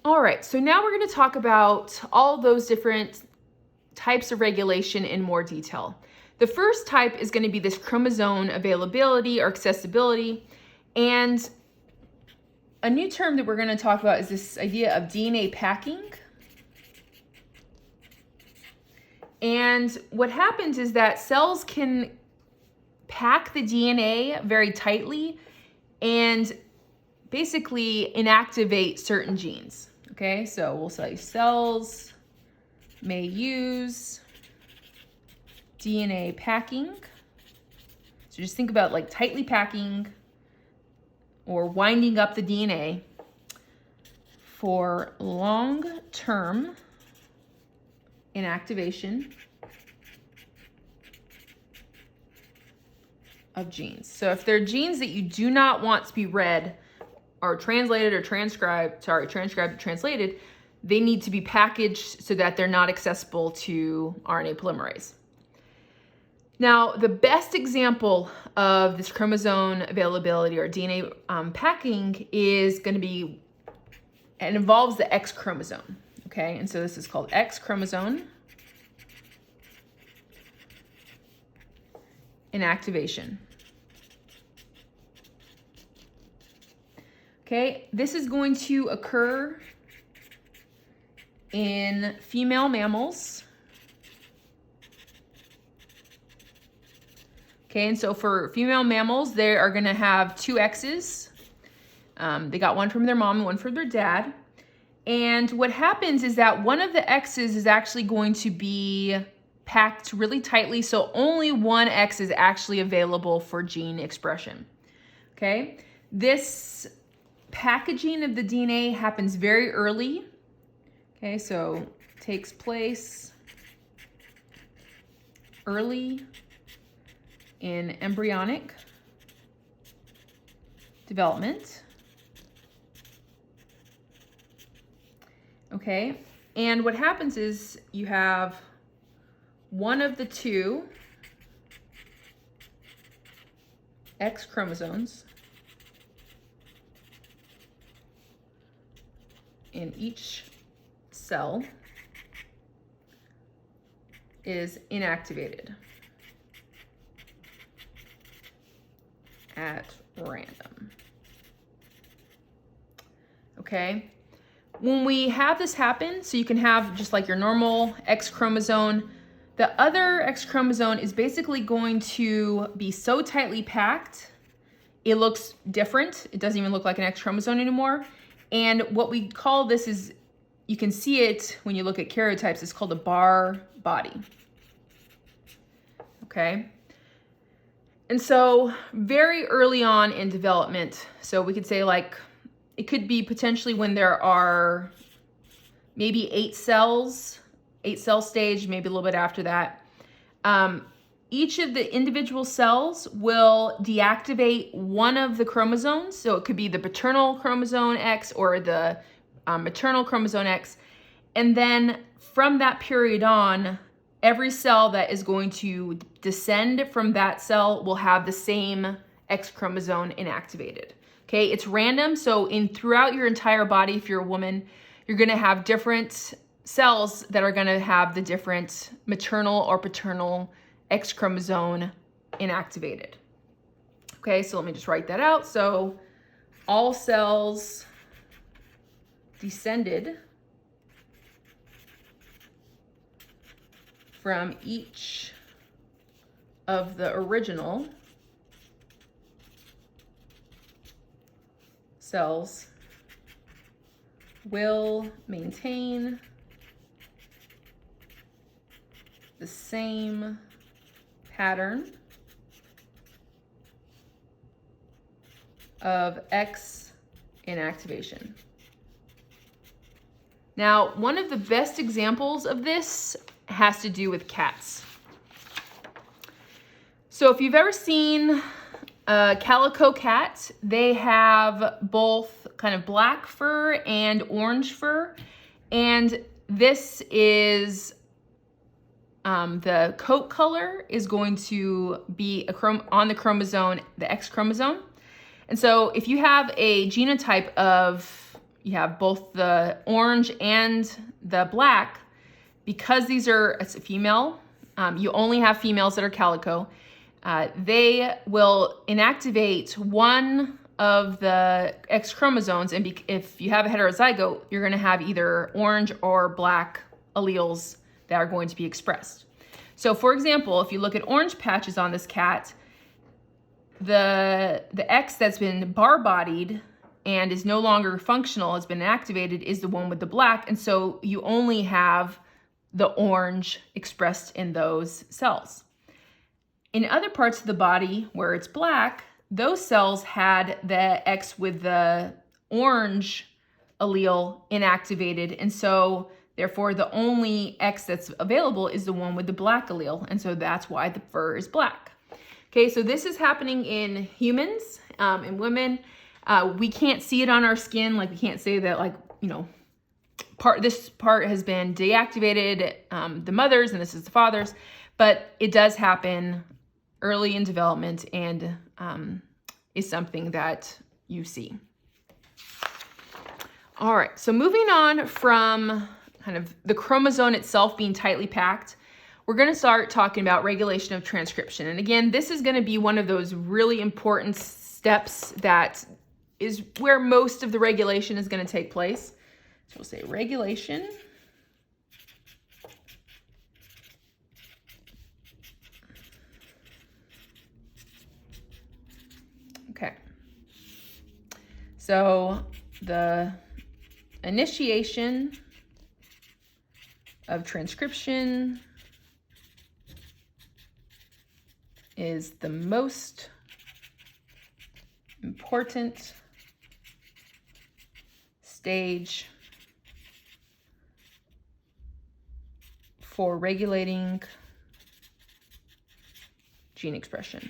All right, so now we're going to talk about all those different types of regulation in more detail. The first type is going to be this chromosome availability or accessibility. And a new term that we're going to talk about is this idea of DNA packing. And what happens is that cells can pack the DNA very tightly and basically inactivate certain genes. Okay, so we'll say cells may use DNA packing. So just think about like tightly packing or winding up the DNA for long-term inactivation of genes. So if there are genes that you do not want to be read or translated or transcribed, translated, they need to be packaged so that they're not accessible to RNA polymerase. Now, the best example of this chromosome availability or DNA packing is going to be, it involves the X chromosome. Okay, and so this is called X chromosome inactivation. Okay, this is going to occur in female mammals. Okay, and so for female mammals, they are going to have two X's. They got one from their mom and one from their dad. And what happens is that one of the X's is actually going to be packed really tightly, so only one X is actually available for gene expression. Okay, this packaging of the DNA happens very early. Okay, so takes place early in embryonic development. Okay, and what happens is you have one of the two X chromosomes in each cell is inactivated at random. Okay, when we have this happen, so you can have just like your normal X chromosome, the other X chromosome is basically going to be so tightly packed, it looks different. It doesn't even look like an X chromosome anymore. And what we call this is, you can see it when you look at karyotypes, it's called a bar body. Okay. And so very early on in development, so we could say like, it could be potentially when there are maybe 8 cell stage, maybe a little bit after that. Each of the individual cells will deactivate one of the chromosomes. So it could be the paternal chromosome X or the maternal chromosome X. And then from that period on, every cell that is going to descend from that cell will have the same X chromosome inactivated. Okay, it's random. So throughout your entire body, if you're a woman, you're going to have different cells that are going to have the different maternal or paternal X chromosome inactivated. Okay, so let me just write that out. So all cells descended from each of the original cells will maintain the same pattern of X inactivation. Now, one of the best examples of this has to do with cats. So if you've ever seen a calico cat, they have both kind of black fur and orange fur. And this is the coat color is going to be on the chromosome, the X chromosome. And so if you have a genotype of, you have both the orange and the black, because these are, it's a female, you only have females that are calico, they will inactivate one of the X chromosomes, and if you have a heterozygote, you're going to have either orange or black alleles that are going to be expressed. So for example, if you look at orange patches on this cat, the X that's been bar-bodied and is no longer functional, has been activated, is the one with the black, and so you only have the orange expressed in those cells. In other parts of the body where it's black, those cells had the X with the orange allele inactivated, and so therefore the only X that's available is the one with the black allele, and so that's why the fur is black. Okay, so this is happening in humans, in women. We can't see it on our skin, like we can't say that, like, you know, this part has been deactivated, the mothers, and this is the fathers, but it does happen early in development and is something that you see. All right, so moving on from kind of the chromosome itself being tightly packed, we're going to start talking about regulation of transcription. And again, this is going to be one of those really important steps that is where most of the regulation is going to take place. So we'll say regulation. Okay. So the initiation of transcription is the most important stage for regulating gene expression.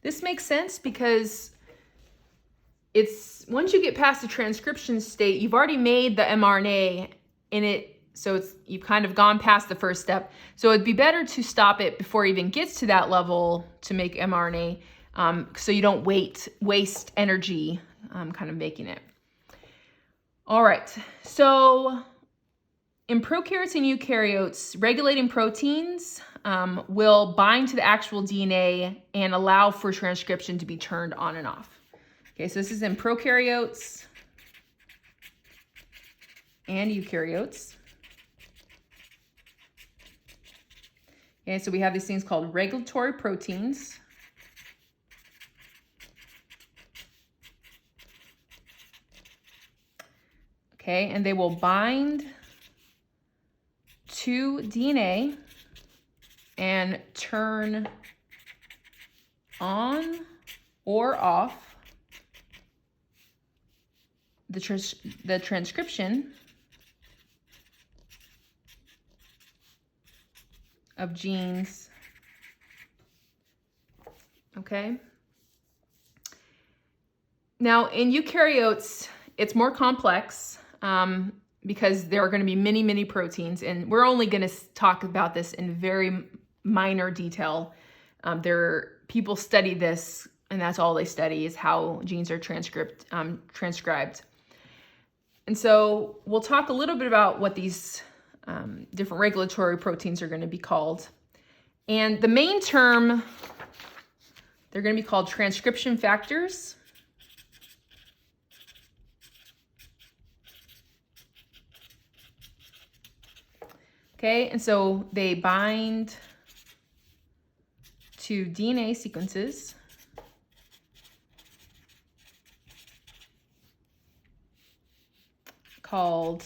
This makes sense because it's once you get past the transcription state, you've already made the mRNA in it, so you've kind of gone past the first step. So it'd be better to stop it before it even gets to that level to make mRNA, so you don't waste energy kind of making it. All right, so in prokaryotes and eukaryotes, regulating proteins will bind to the actual DNA and allow for transcription to be turned on and off. Okay, so this is in prokaryotes and eukaryotes. Okay, so we have these things called regulatory proteins. Okay, and they will bind to DNA and turn on or off the transcription of genes. Okay. Now in eukaryotes, it's more complex because there are going to be many, many proteins, and we're only going to talk about this in very minor detail. People study this, and that's all they study is how genes are transcribed. And so we'll talk a little bit about what these different regulatory proteins are going to be called. And the main term, they're going to be called transcription factors. Okay, and so they bind to DNA sequences called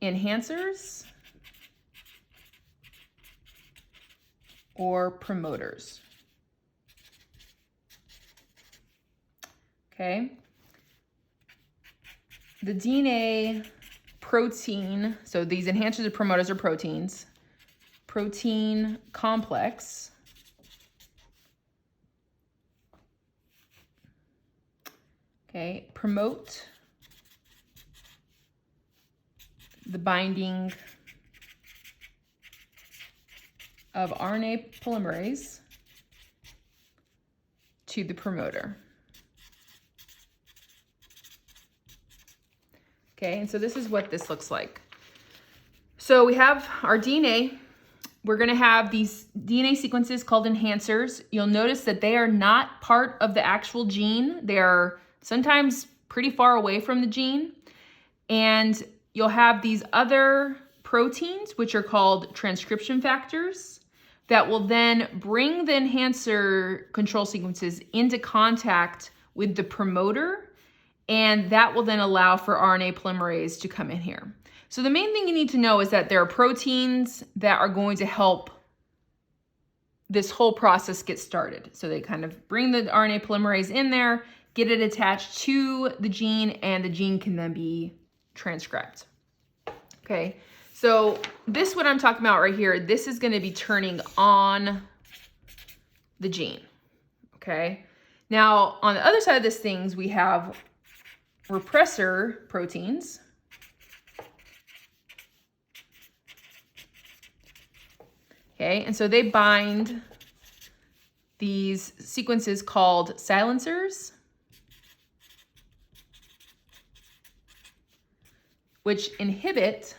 enhancers or promoters. Okay. The DNA protein, so these enhancers or promoters are proteins, protein complex promote the binding of RNA polymerase to the promoter. Okay, and so this is what this looks like. So we have our DNA. We're gonna have these DNA sequences called enhancers. You'll notice that they are not part of the actual gene. They are sometimes pretty far away from the gene. And you'll have these other proteins, which are called transcription factors, that will then bring the enhancer control sequences into contact with the promoter, and that will then allow for RNA polymerase to come in here. So the main thing you need to know is that there are proteins that are going to help this whole process get started. So they kind of bring the RNA polymerase in there, get it attached to the gene, and the gene can then be transcribed. Okay, so this, what I'm talking about right here, this is going to be turning on the gene. Okay, now on the other side of this things, we have repressor proteins. Okay, and so they bind these sequences called silencers, which inhibit,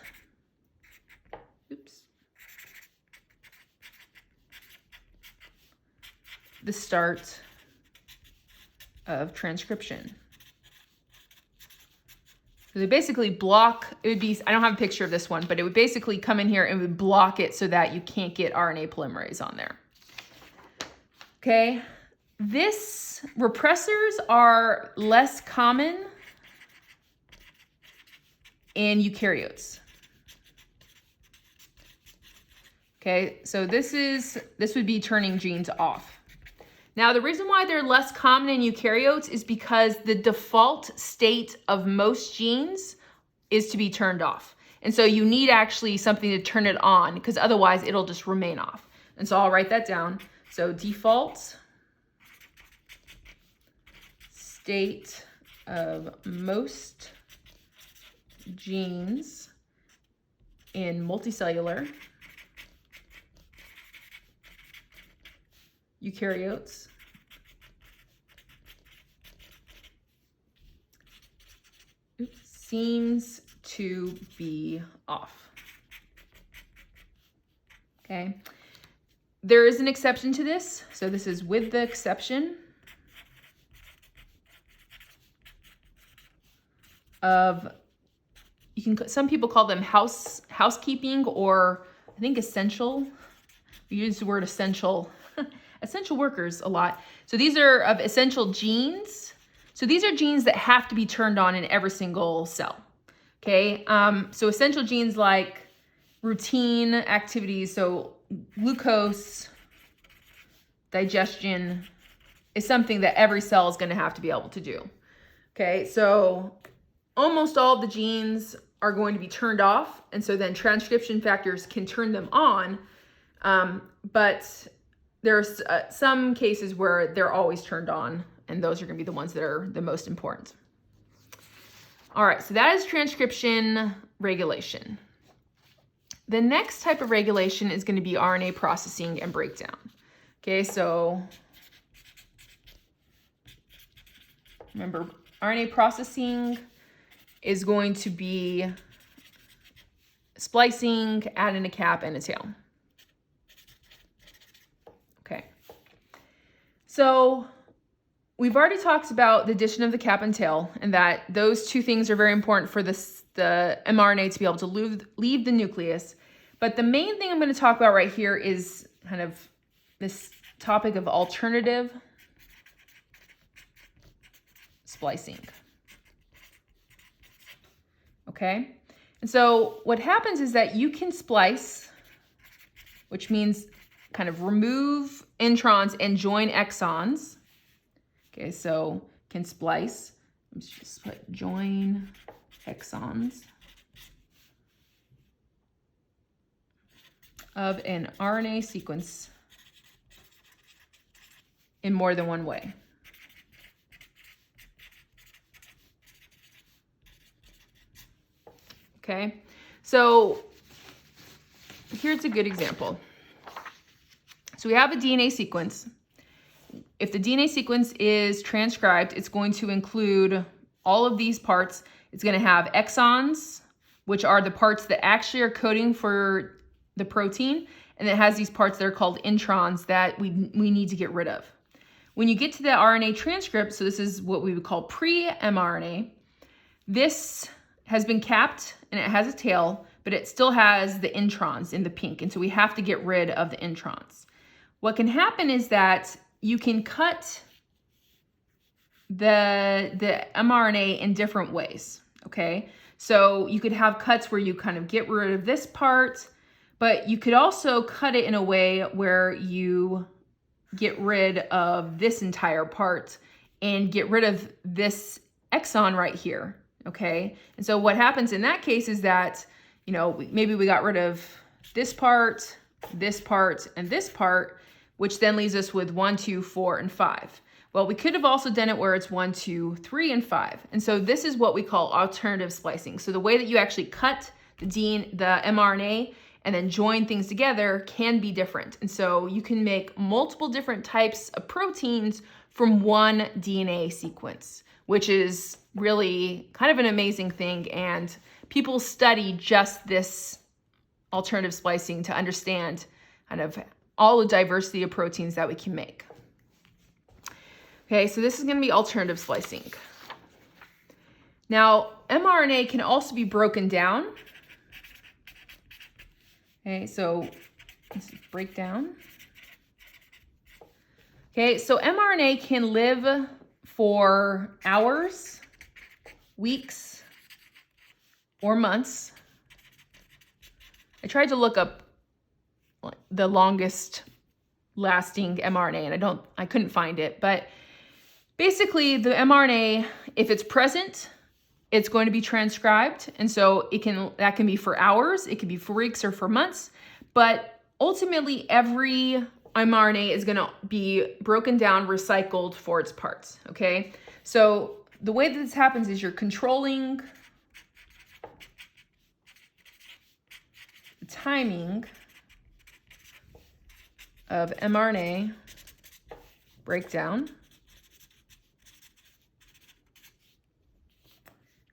the start of transcription. So they basically block, it would be, I don't have a picture of this one, but it would basically come in here and would block it so that you can't get RNA polymerase on there. Okay, repressors are less common in eukaryotes. Okay, so this would be turning genes off. Now, the reason why they're less common in eukaryotes is because the default state of most genes is to be turned off. And so you need actually something to turn it on, because otherwise it'll just remain off. And so I'll write that down. So default state of most genes in multicellular eukaryotes seems to be off. Okay, there is an exception to this. So this is with the exception of, some people call them housekeeping, or I think essential. We use the word essential. Essential workers a lot. So these are of essential genes. So these are genes that have to be turned on in every single cell. Okay, so essential genes like routine activities, so glucose, digestion is something that every cell is going to have to be able to do. Okay, so almost all of the genes are going to be turned off, and so then transcription factors can turn them on, but there's some cases where they're always turned on, and those are going to be the ones that are the most important. All right, so that is transcription regulation. The next type of regulation is going to be RNA processing and breakdown. Okay, so remember, RNA processing is going to be splicing, adding a cap and a tail. Okay, so we've already talked about the addition of the cap and tail, and that those two things are very important for the mRNA to be able to leave the nucleus. But the main thing I'm going to talk about right here is kind of this topic of alternative splicing. Okay, and so what happens is that you can splice, which means kind of remove introns and join exons. Okay, so can splice. Let's just put join exons of an RNA sequence in more than one way. Okay, so here's a good example. So we have a DNA sequence. If the DNA sequence is transcribed, it's going to include all of these parts. It's going to have exons, which are the parts that actually are coding for the protein. And it has these parts that are called introns that we need to get rid of. When you get to the RNA transcript, so this is what we would call pre-mRNA, this has been capped and it has a tail, but it still has the introns in the pink. And so we have to get rid of the introns. What can happen is that you can cut the mRNA in different ways, okay? So you could have cuts where you kind of get rid of this part, but you could also cut it in a way where you get rid of this entire part and get rid of this exon right here, okay? And so what happens in that case is that, you know, maybe we got rid of this part, and this part, which then leaves us with 1, 2, 4, and 5. Well, we could have also done it where it's 1, 2, 3, and 5. And so this is what we call alternative splicing. So the way that you actually cut the mRNA and then join things together can be different. And so you can make multiple different types of proteins from one DNA sequence, which is really kind of an amazing thing. And people study just this alternative splicing to understand kind of all the diversity of proteins that we can make. Okay, so this is going to be alternative splicing. Now, mRNA can also be broken down. Okay, so let's break down. Okay, so mRNA can live for hours, weeks, or months. I tried to look up the longest lasting mRNA and I couldn't find it, but basically the mRNA, if it's present, it's going to be transcribed. And so that can be for hours, it can be for weeks or for months, but ultimately every mRNA is going to be broken down, recycled for its parts, okay? So the way that this happens is you're controlling the timing of mRNA breakdown.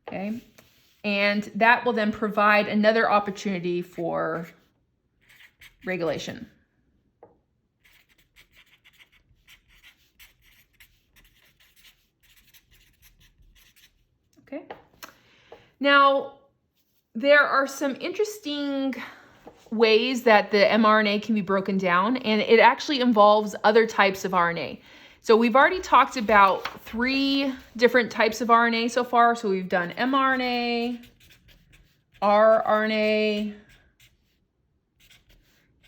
Okay, and that will then provide another opportunity for regulation. Okay, now there are some interesting ways that the mRNA can be broken down, and it actually involves other types of RNA. So we've already talked about 3 different types of RNA so far. So we've done mRNA, rRNA,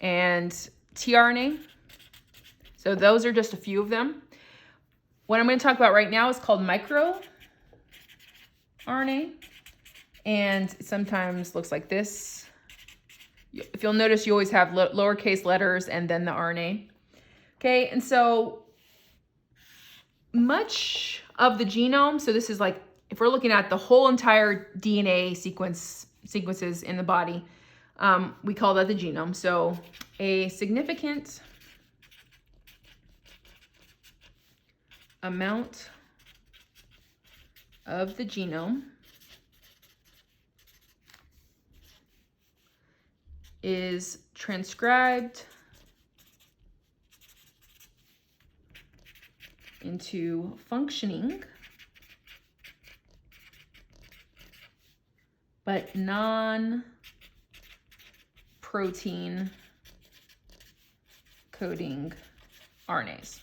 and tRNA. So those are just a few of them. What I'm going to talk about right now is called microRNA, and it sometimes looks like this. If you'll notice, you always have lowercase letters and then the RNA. Okay, and so much of the genome, so this is like, if we're looking at the whole entire DNA sequences in the body, we call that the genome. So a significant amount of the genome is transcribed into functioning but non-protein coding RNAs.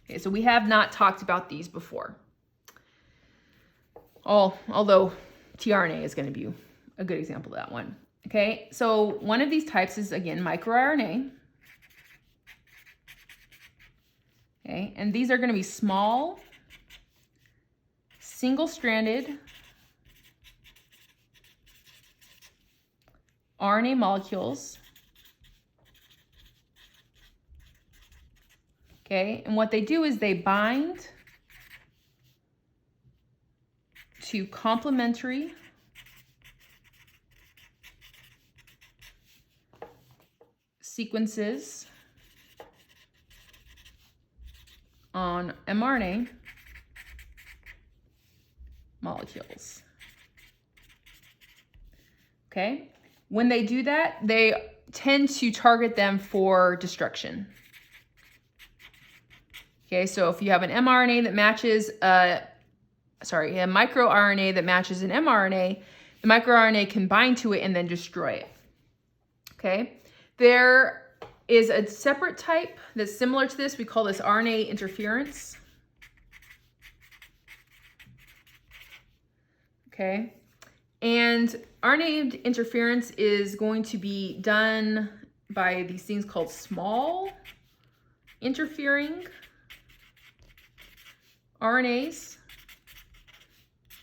Okay, so we have not talked about these before. Although tRNA is going to be a good example of that one. Okay, so one of these types is, again, microRNA. Okay, and these are going to be small, single-stranded RNA molecules. Okay, and what they do is they bind to complementary sequences on mRNA molecules. Okay, when they do that, they tend to target them for destruction. Okay, so if you have an mRNA that matches a microRNA that matches an mRNA, the microRNA can bind to it and then destroy it. Okay, there is a separate type that's similar to this. We call this RNA interference. Okay, and RNA interference is going to be done by these things called small interfering RNAs.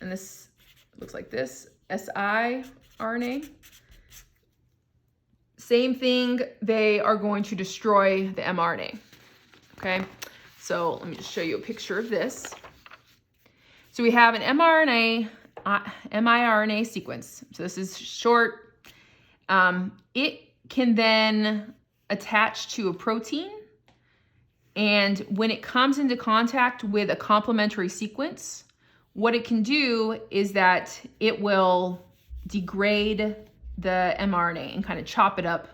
And this looks like this, siRNA. Same thing, they are going to destroy the mRNA. Okay, so let me just show you a picture of this. So we have an miRNA sequence. So this is short. It can then attach to a protein, and when it comes into contact with a complementary sequence, what it can do is that it will degrade the mRNA and kind of chop it up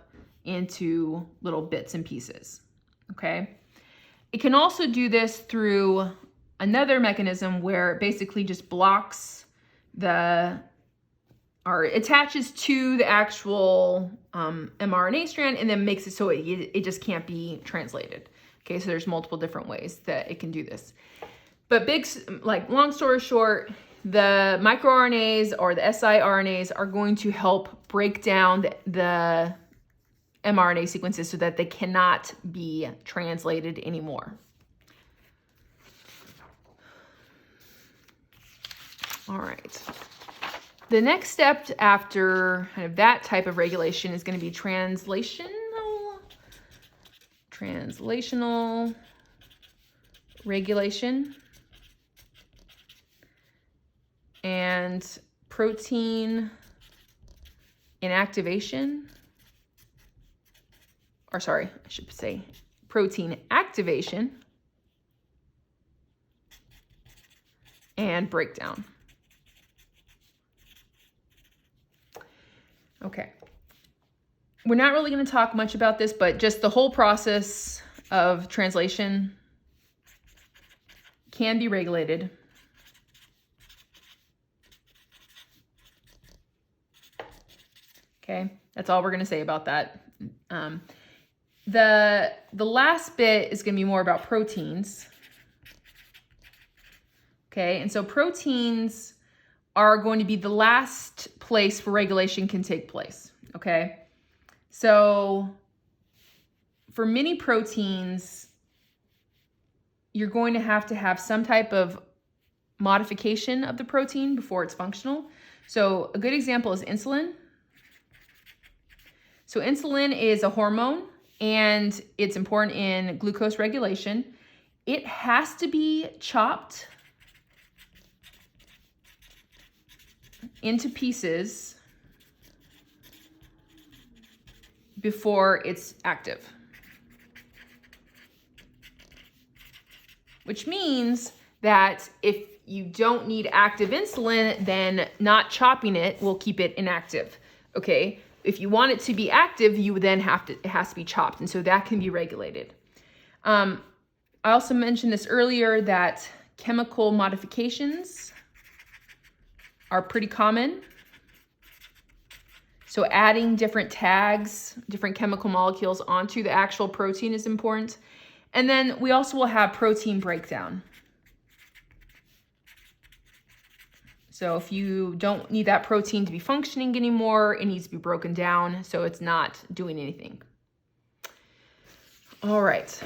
into little bits and pieces. Okay, it can also do this through another mechanism where it basically just blocks or attaches to the actual mRNA strand and then makes it so it just can't be translated. Okay, so there's multiple different ways that it can do this. But long story short, the microRNAs or the siRNAs are going to help break down the mRNA sequences so that they cannot be translated anymore. All right. The next step after kind of that type of regulation is going to be translational regulation and protein inactivation, or sorry, I should say protein activation and breakdown. Okay. We're not really going to talk much about this, but just the whole process of translation can be regulated. Okay, that's all we're going to say about that. The last bit is going to be more about proteins. Okay, and so proteins are going to be the last place where regulation can take place. Okay, so for many proteins, you're going to have some type of modification of the protein before it's functional. So a good example is insulin. So insulin is a hormone and it's important in glucose regulation. It has to be chopped into pieces before it's active. Which means that if you don't need active insulin, then not chopping it will keep it inactive. Okay, if you want it to be active, you then it has to be chopped, and so that can be regulated. I also mentioned this earlier that chemical modifications are pretty common. So adding different tags, different chemical molecules onto the actual protein is important. And then we also will have protein breakdown. So if you don't need that protein to be functioning anymore, it needs to be broken down so it's not doing anything. All right.